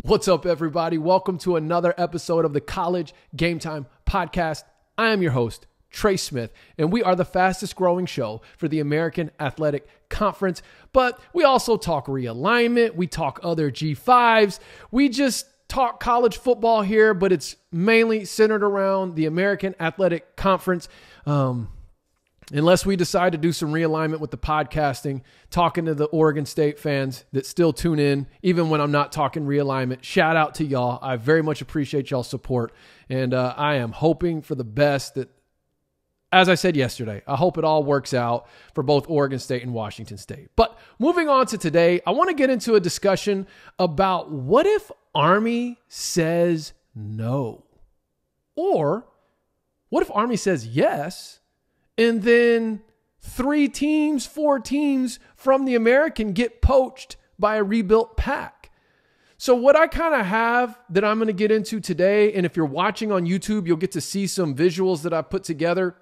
What's up, everybody? Welcome to another episode of the College GameTime podcast. I am your host, Trey Smith, and we are the fastest growing show for the American Athletic Conference. But we also talk realignment. We talk other G5s. We just talk college football here, but it's mainly centered around the American Athletic Conference. Unless we decide to do some realignment with the podcasting, talking to the Oregon State fans that still tune in, even when I'm not talking realignment, shout out to y'all. I very much appreciate y'all's support. And I am hoping for the best that, as I said yesterday, I hope it all works out for both Oregon State and Washington State. But moving on to today, I want to get into a discussion about what if Army says no? Or what if Army says yes? And then 4 teams from the American get poached by a rebuilt pack. So what I kind of have that I'm going to get into today, and if you're watching on YouTube, you'll get to see some visuals that I put together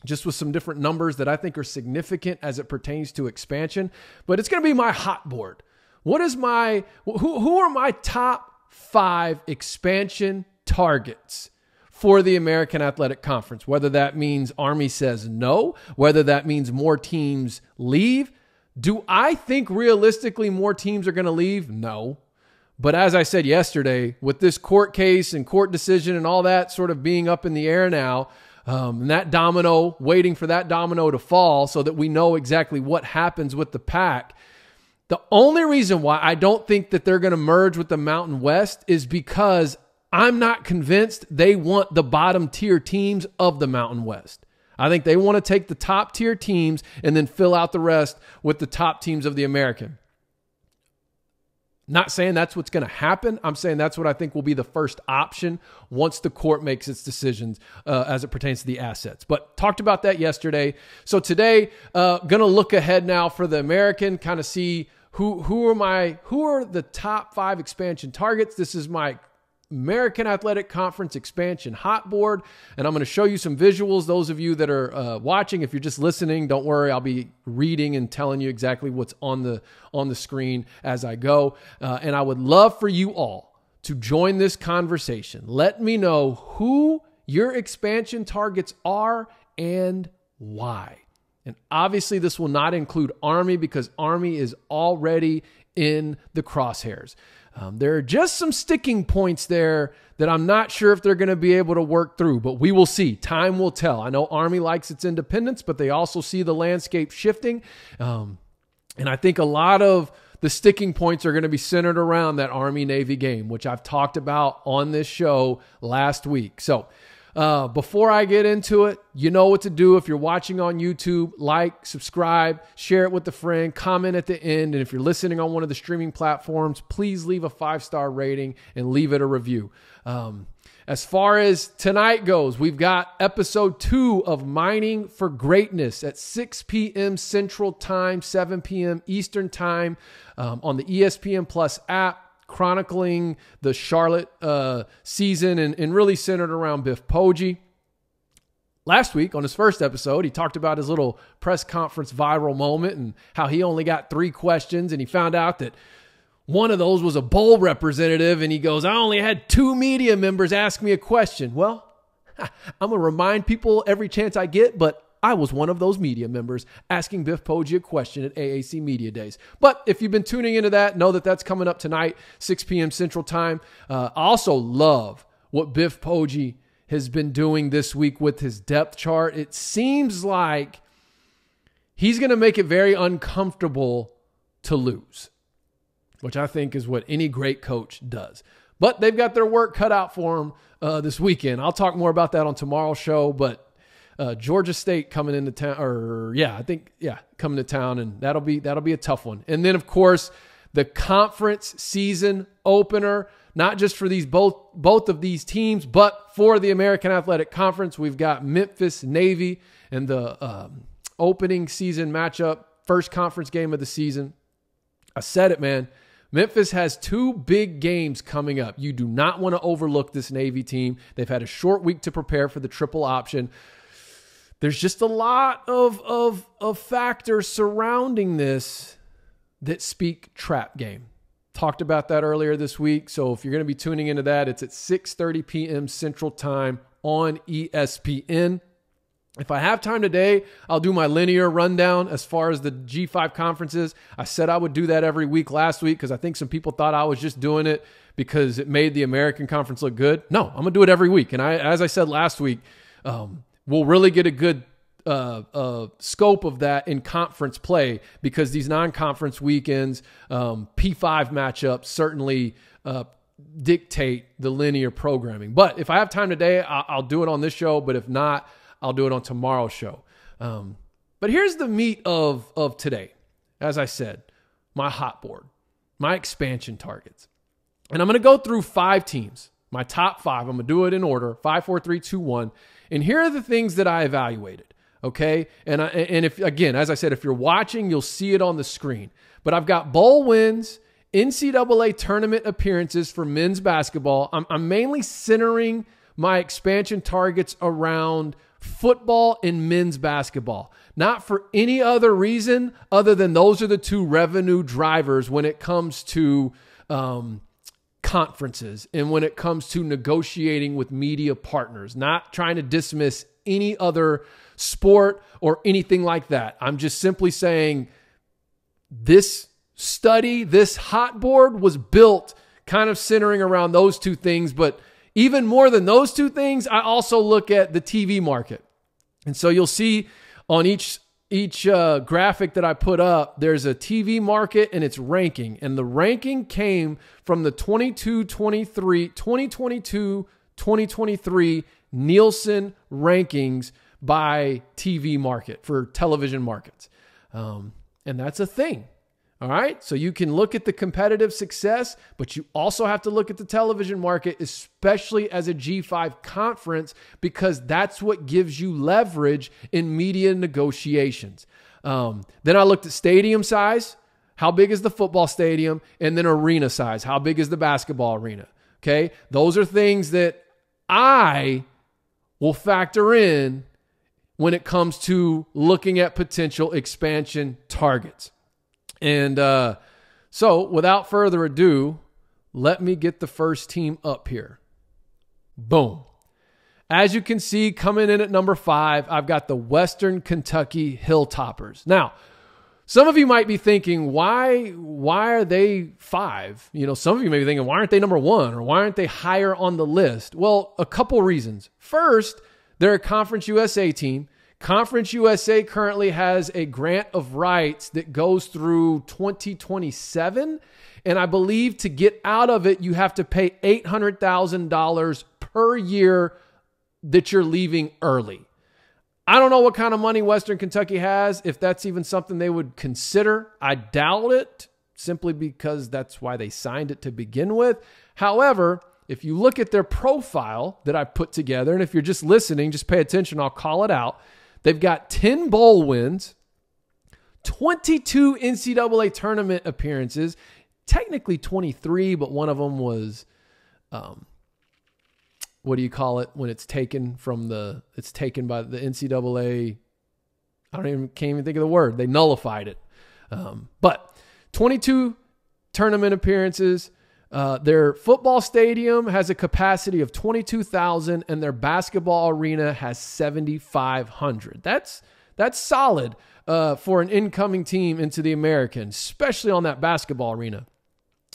just with some different numbers that I think are significant as it pertains to expansion. But it's going to be my hot board. What is who are my top 5 expansion targets for the American Athletic Conference? Whether that means Army says no, whether that means more teams leave. Do I think realistically more teams are going to leave? No. But as I said yesterday, with this court case and court decision and all that sort of being up in the air now, and that domino, waiting for that domino to fall so that we know exactly what happens with the pack. The only reason why I don't think that they're going to merge with the Mountain West is because I'm not convinced they want the bottom tier teams of the Mountain West. I think they want to take the top tier teams and then fill out the rest with the top teams of the American. Not saying that's what's going to happen. I'm saying that's what I think will be the first option once the court makes its decisions as it pertains to the assets. But talked about that yesterday. So today, going to look ahead now for the American, kind of see who are the top 5 expansion targets. This is my American Athletic Conference expansion hot board, and I'm going to show you some visuals. Those of you that are watching, if you're just listening, don't worry. I'll be reading and telling you exactly what's on the screen as I go. And I would love for you all to join this conversation. Let me know who your expansion targets are and why. And obviously, this will not include Army because Army is already in the crosshairs. There are just some sticking points there that I'm not sure if they're going to be able to work through, but we will see. Time will tell. I know Army likes its independence, but they also see the landscape shifting. And I think a lot of the sticking points are going to be centered around that Army-Navy game, which I've talked about on this show last week. So before I get into it, you know what to do. If you're watching on YouTube, like, subscribe, share it with a friend, comment at the end. And if you're listening on one of the streaming platforms, please leave a 5-star rating and leave it a review. As far as tonight goes, we've got episode 2 of Mining for Greatness at 6 p.m. Central Time, 7 p.m. Eastern Time on the ESPN Plus app, chronicling the Charlotte season and really centered around Biff Poggi. Last week on his first episode, he talked about his little press conference viral moment and how he only got 3 questions, and he found out that one of those was a bowl representative, and he goes, I only had 2 media members ask me a question. Well, I'm going to remind people every chance I get, but I was one of those media members asking Biff Poggi a question at AAC Media Days. But if you've been tuning into that, know that that's coming up tonight, 6 p.m. Central Time. I also love what Biff Poggi has been doing this week with his depth chart. It seems like he's going to make it very uncomfortable to lose, which I think is what any great coach does. But they've got their work cut out for them this weekend. I'll talk more about that on tomorrow's show, but Georgia State coming into town, coming to town, and that'll be a tough one. And then, of course, the conference season opener, not just for these both of these teams, but for the American Athletic Conference. We've got Memphis Navy and the opening season matchup, first conference game of the season. I said it, man. Memphis has 2 big games coming up. You do not want to overlook this Navy team. They've had a short week to prepare for the triple option. There's just a lot of factors surrounding this that speak trap game. Talked about that earlier this week. So if you're going to be tuning into that, it's at 6:30 p.m. Central Time on ESPN. If I have time today, I'll do my linear rundown as far as the G5 conferences. I said I would do that every week last week because I think some people thought I was just doing it because it made the American Conference look good. No, I'm going to do it every week. And as I said last week, we'll really get a good scope of that in conference play because these non-conference weekends, P5 matchups certainly dictate the linear programming. But if I have time today, I'll do it on this show. But if not, I'll do it on tomorrow's show. But here's the meat of today. As I said, my hot board, my expansion targets. And I'm going to go through 5 teams, my top 5. I'm going to do it in order, 5, 4, 3, 2, 1. And here are the things that I evaluated. Okay. And if, again, as I said, if you're watching, you'll see it on the screen, but I've got bowl wins, NCAA tournament appearances for men's basketball. I'm mainly centering my expansion targets around football and men's basketball, not for any other reason other than those are the 2 revenue drivers when it comes to conferences and when it comes to negotiating with media partners, not trying to dismiss any other sport or anything like that. I'm just simply saying this study, this hot board was built kind of centering around those 2 things, but even more than those 2 things, I also look at the TV market. And so you'll see on each graphic that I put up, there's a TV market and its ranking. And the ranking came from the 2022-2023 Nielsen rankings by TV market for television markets. And that's a thing. All right. So you can look at the competitive success, but you also have to look at the television market, especially as a G5 conference, because that's what gives you leverage in media negotiations. Then I looked at stadium size. How big is the football stadium? And then arena size. How big is the basketball arena? Okay. Those are things that I will factor in when it comes to looking at potential expansion targets. And so without further ado, let me get the first team up here. Boom. As you can see, coming in at number 5, I've got the Western Kentucky HILLTOPPERS. Now, some of you might be thinking, why are they 5? You know, some of you may be thinking, why aren't they number 1 or why aren't they higher on the list? Well, a couple reasons. First, they're a Conference USA team. Conference USA currently has a grant of rights that goes through 2027. And I believe to get out of it, you have to pay $800,000 per year that you're leaving early. I don't know what kind of money Western Kentucky has, if that's even something they would consider. I doubt it, simply because that's why they signed it to begin with. However, if you look at their profile that I put together, and if you're just listening, just pay attention, I'll call it out. They've got 10 bowl wins, 22 NCAA tournament appearances, technically 23, but one of them was, what do you call it when it's taken from it's taken by the NCAA? Can't even think of the word. They nullified it. But 22 tournament appearances. Their football stadium has a capacity of 22,000 and their basketball arena has 7,500. That's solid for an incoming team into the American, especially on that basketball arena.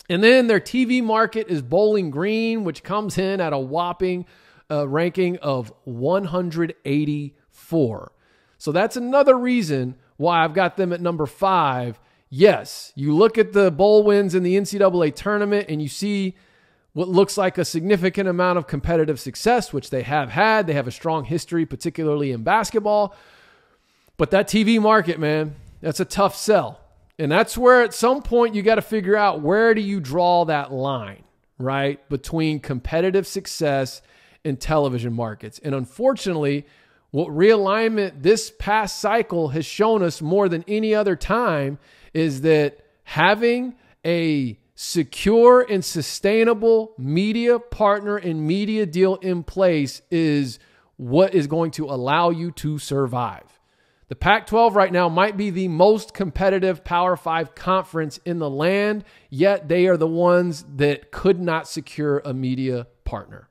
And then their TV market is Bowling Green, which comes in at a whopping ranking of 184. So that's another reason why I've got them at number 5. Yes, you look at the bowl wins in the NCAA tournament and you see what looks like a significant amount of competitive success, which they have had. They have a strong history, particularly in basketball. But that TV market, man, that's a tough sell. And that's where at some point you got to figure out, where do you draw that line, right, between competitive success and television markets. And unfortunately, what realignment this past cycle has shown us more than any other time is that having a secure and sustainable media partner and media deal in place is what is going to allow you to survive. The Pac-12 right now might be the most competitive Power 5 conference in the land, yet they are the ones that could not secure a media partner.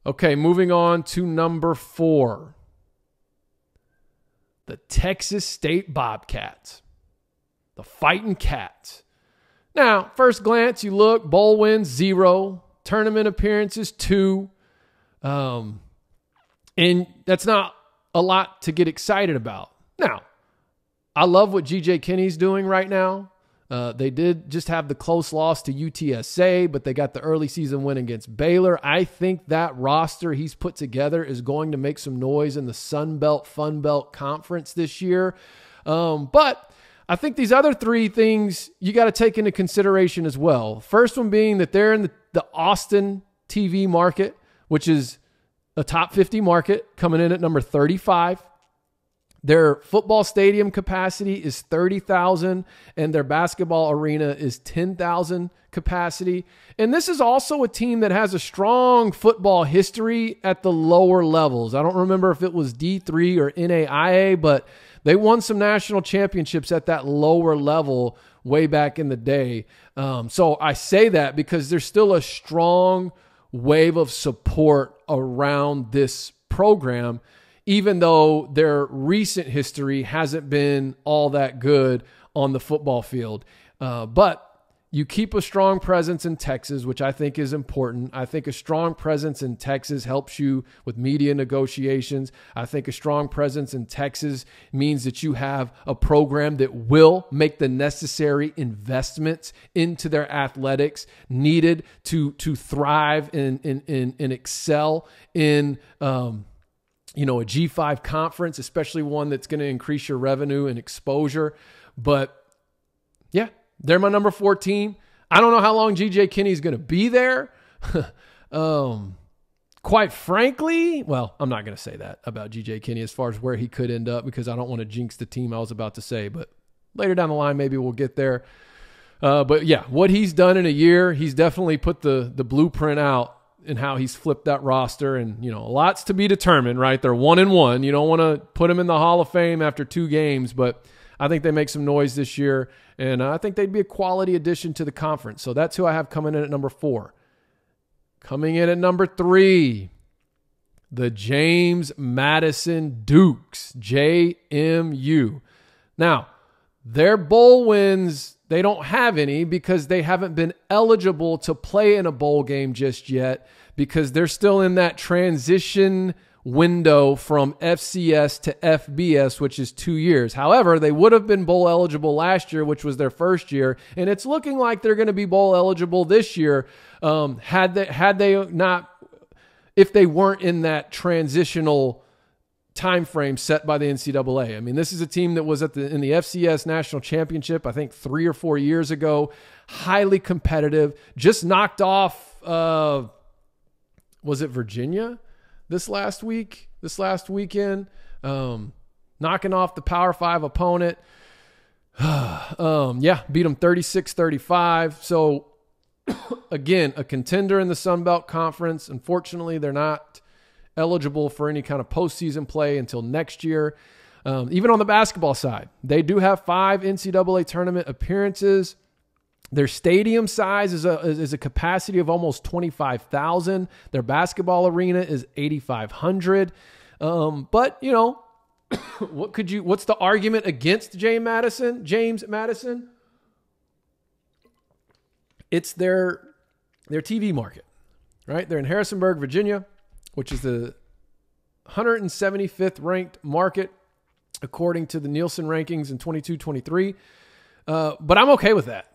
Okay, moving on to number 4. The Texas State Bobcats. The Fighting Cats. Now, first glance, you look, bowl wins 0, tournament appearances 2. And that's not a lot to get excited about. Now, I love what G.J. Kinney's doing right now. They did just have the close loss to UTSA, but they got the early season win against Baylor. I think that roster he's put together is going to make some noise in the Sun Belt, Fun Belt Conference this year. But I think these other 3 things you got to take into consideration as well. First one being that they're in the Austin TV market, which is a top 50 market, coming in at number 35. Their football stadium capacity is 30,000 and their basketball arena is 10,000 capacity. And this is also a team that has a strong football history at the lower levels. I don't remember if it was D3 or NAIA, but they won some national championships at that lower level way back in the day. So I say that because there's still a strong wave of support around this program, even though their recent history hasn't been all that good on the football field. But you keep a strong presence in Texas, which I think is important. I think a strong presence in Texas helps you with media negotiations. I think a strong presence in Texas means that you have a program that will make the necessary investments into their athletics needed to thrive and excel in a G5 conference, especially one that's going to increase your revenue and exposure. But yeah, they're my number 4 team. I don't know how long G.J. Kinney's going to be there. Quite frankly, well, I'm not going to say that about G.J. Kinney as far as where he could end up because I don't want to jinx the team I was about to say. But later down the line, maybe we'll get there. But yeah, what he's done in a year, he's definitely put the blueprint out in how he's flipped that roster. And, lots to be determined, right? They're 1-1. You don't want to put them in the Hall of Fame after 2 games, but I think they make some noise this year, and I think they'd be a quality addition to the conference. So that's who I have coming in at number 4. Coming in at number 3, the James Madison Dukes, JMU. Now, their bowl wins, they don't have any because they haven't been eligible to play in a bowl game just yet because they're still in that transition window from FCS to FBS, which is 2 years. However, they would have been bowl eligible last year, which was their first year, and it's looking like they're going to be bowl eligible this year. If they weren't in that transitional time frame set by the NCAA. I mean, this is a team that was in the FCS National Championship, I think 3 or 4 years ago. Highly competitive. Just knocked off, was it Virginia? This last weekend, knocking off the Power 5 opponent. Beat them 36-35. So, again, a contender in the Sun Belt Conference. Unfortunately, they're not eligible for any kind of postseason play until next year. Even on the basketball side, they do have 5 NCAA tournament appearances. Their stadium size is a capacity of almost 25,000. Their basketball arena is 8,500. But what's the argument against James Madison? It's their TV market, right? They're in Harrisonburg, Virginia, which is the 175th ranked market according to the Nielsen rankings in 22-23. But I'm okay with that.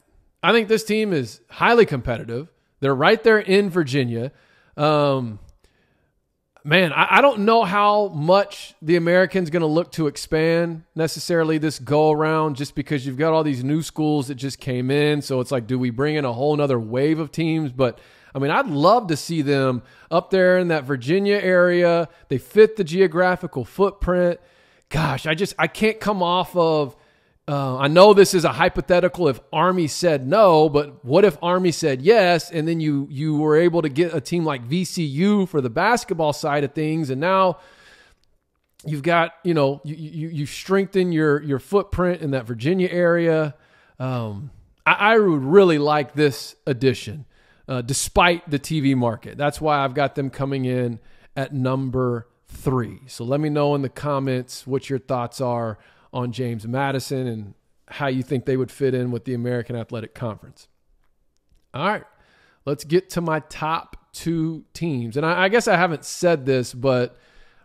I think this team is highly competitive. They're right there in Virginia. I don't know how much the American's going to look to expand necessarily this go around just because you've got all these new schools that just came in. So it's like, do we bring in a whole nother wave of teams? But I'd love to see them up there in that Virginia area. They fit the geographical footprint. Gosh, I can't come off of, I know this is a hypothetical if Army said no, but what if Army said yes, and then you were able to get a team like VCU for the basketball side of things, and now You've got, you strengthen your footprint in that Virginia area. I would really like this addition, despite the TV market. That's why I've got them coming in at number 3. So let me know in the comments what your thoughts are on James Madison and how you think they would fit in with the American Athletic Conference. All right, let's get to my top 2 teams. And I guess I haven't said this, but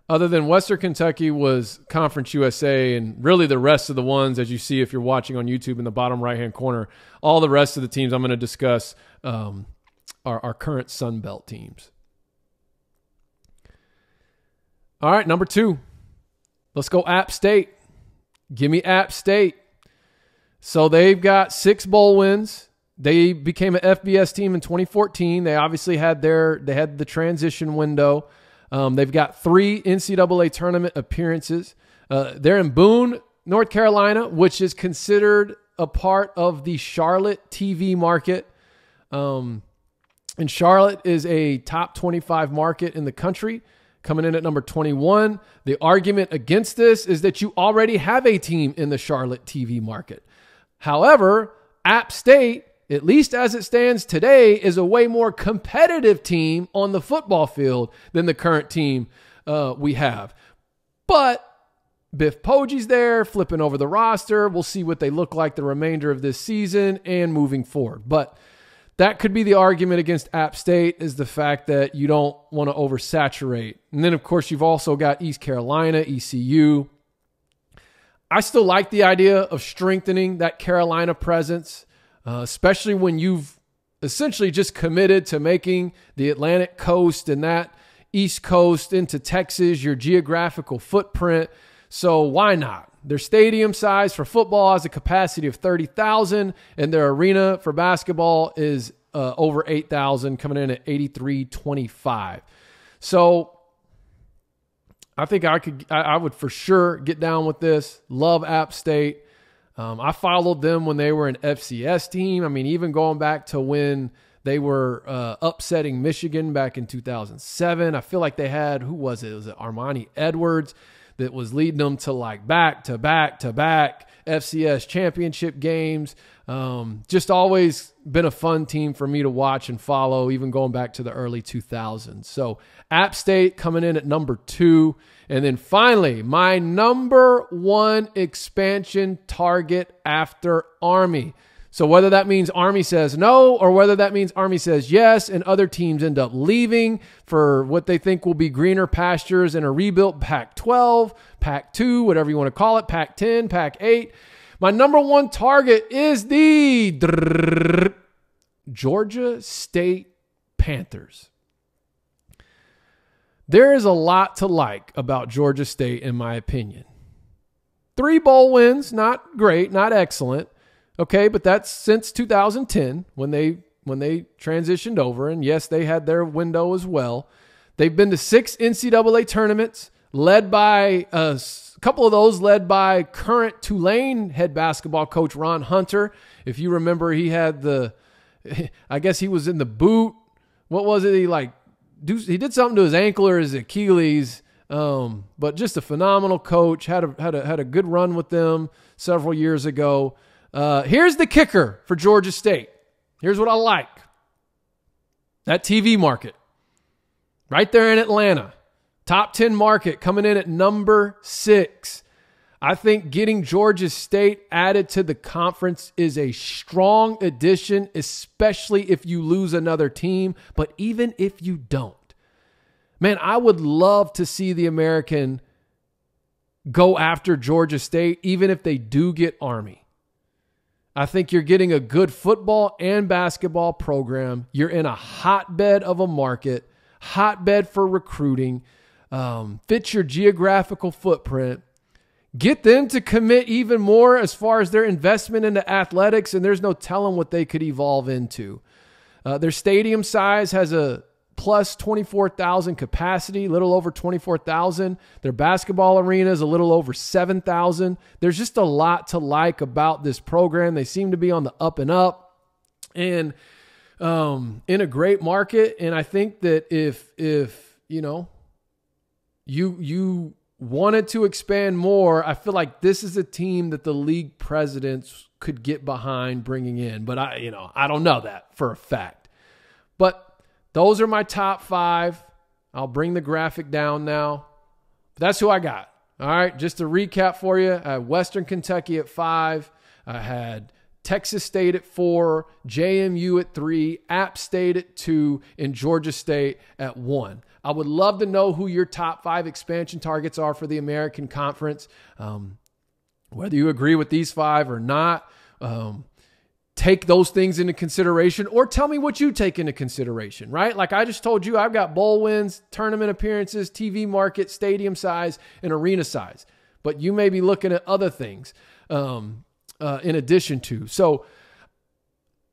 other than Western Kentucky was Conference USA, and really the rest of the ones, as you see if you're watching on YouTube in the bottom right-hand corner, all the rest of the teams I'm going to discuss are current Sun Belt teams. All right, number 2. Let's go App State. Give me App State. So they've got 6 bowl wins. They became an FBS team in 2014. They obviously had the transition window. They've got 3 NCAA tournament appearances. They're in Boone, North Carolina, which is considered a part of the Charlotte TV market. And Charlotte is a top 25 market in the country, coming in at number 21. The argument against this is that you already have a team in the Charlotte TV market. However, App State, at least as it stands today, is a way more competitive team on the football field than the current team we have. But Biff Poggi's there, flipping over the roster. We'll see what they look like the remainder of this season and moving forward. But that could be the argument against App State, is the fact that you don't want to oversaturate. And then, of course, you've also got East Carolina, ECU. I still like the idea of strengthening that Carolina presence, especially when you've essentially just committed to making the Atlantic coast and that East Coast into Texas your geographical footprint. So why not? Their stadium size for football has a capacity of 30,000, and their arena for basketball is over 8,000, coming in at 8325. So I think I would for sure get down with this. Love App State. I followed them when they were an FCS team. I mean, even going back to when they were upsetting Michigan back in 2007. I feel like they had, who was it? Was it Armani Edwards that was leading them to like back-to-back FCS championship games. Just always been a fun team for me to watch and follow, even going back to the early 2000s. So App State coming in at number 2. And then finally, my number 1 expansion target after Army. So whether that means Army says no, or whether that means Army says yes, and other teams end up leaving for what they think will be greener pastures in a rebuilt Pac-12, Pac-2, whatever you want to call it, Pac-10, Pac-8. My number 1 target is the Georgia State Panthers. There is a lot to like about Georgia State, in my opinion. 3 bowl wins, not great, not excellent. Okay, but that's since 2010 when they transitioned over. And yes, they had their window as well. They've been to 6 NCAA tournaments, led by a couple of those led by current Tulane head basketball coach Ron Hunter. If you remember, he had I guess he was in the boot. What was it? He did something to his ankle or his Achilles. But just a phenomenal coach. Had a good run with them several years ago. Here's the kicker for Georgia State. Here's what I like. That TV market. Right there in Atlanta. Top 10 market coming in at number 6. I think getting Georgia State added to the conference is a strong addition, especially if you lose another team, but even if you don't. Man, I would love to see the American go after Georgia State, even if they do get Army. I think you're getting a good football and basketball program. You're in a hotbed of a market, hotbed for recruiting, fits your geographical footprint. Get them to commit even more as far as their investment into athletics, and there's no telling what they could evolve into. Their stadium size has a plus 24,000 capacity, a little over 24,000. Their basketball arena is a little over 7,000. There's just a lot to like about this program. They seem to be on the up and up and in a great market. And I think that if you wanted to expand more, I feel like this is a team that the league presidents could get behind bringing in. But I don't know that for a fact. But those are my top 5. I'll bring the graphic down now. But that's who I got. All right, just to recap for you, I had Western Kentucky at 5. I had Texas State at 4, JMU at 3, App State at 2, and Georgia State at 1. I would love to know who your top 5 expansion targets are for the American Conference. Whether you agree with these 5 or not, take those things into consideration, or tell me what you take into consideration, right? Like I just told you, I've got bowl wins, tournament appearances, TV market, stadium size, and arena size. But you may be looking at other things in addition to. So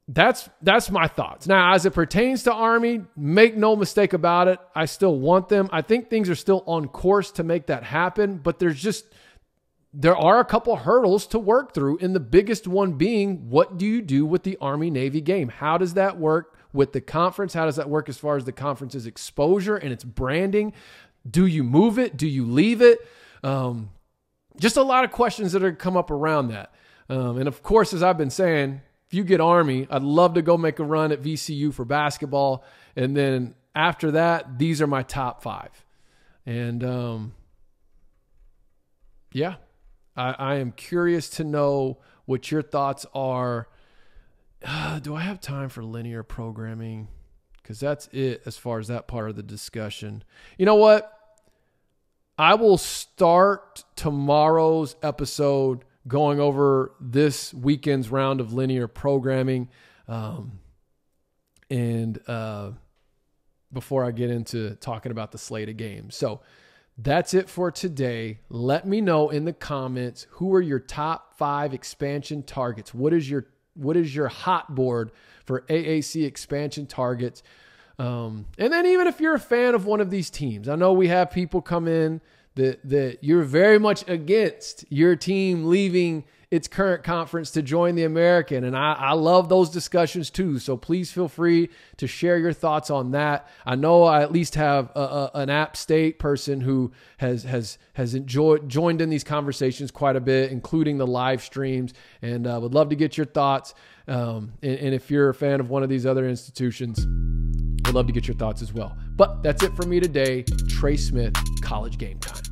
that's my thoughts. Now, as it pertains to Army, make no mistake about it, I still want them. I think things are still on course to make that happen, but there are a couple hurdles to work through, and the biggest one being, what do you do with the Army-Navy game? How does that work with the conference? How does that work as far as the conference's exposure and its branding? Do you move it? Do you leave it? Just a lot of questions that are come up around that. And of course, as I've been saying, if you get Army, I'd love to go make a run at VCU for basketball. And then after that, these are my top 5. And yeah, I am curious to know what your thoughts are. Do I have time for linear programming? Because that's it as far as that part of the discussion. You know what? I will start tomorrow's episode going over this weekend's round of linear programming. And before I get into talking about the slate of games. So that's it for today. Let me know in the comments, who are your top 5 expansion targets? What is your hot board for AAC expansion targets? And then even if you're a fan of one of these teams, I know we have people come in that you're very much against your team leaving its current conference to join the American. And I love those discussions too. So please feel free to share your thoughts on that. I know I at least have an App State person who has joined in these conversations quite a bit, including the live streams, and would love to get your thoughts. And if you're a fan of one of these other institutions, I'd love to get your thoughts as well. But that's it for me today. Trey Smith, College Game Time.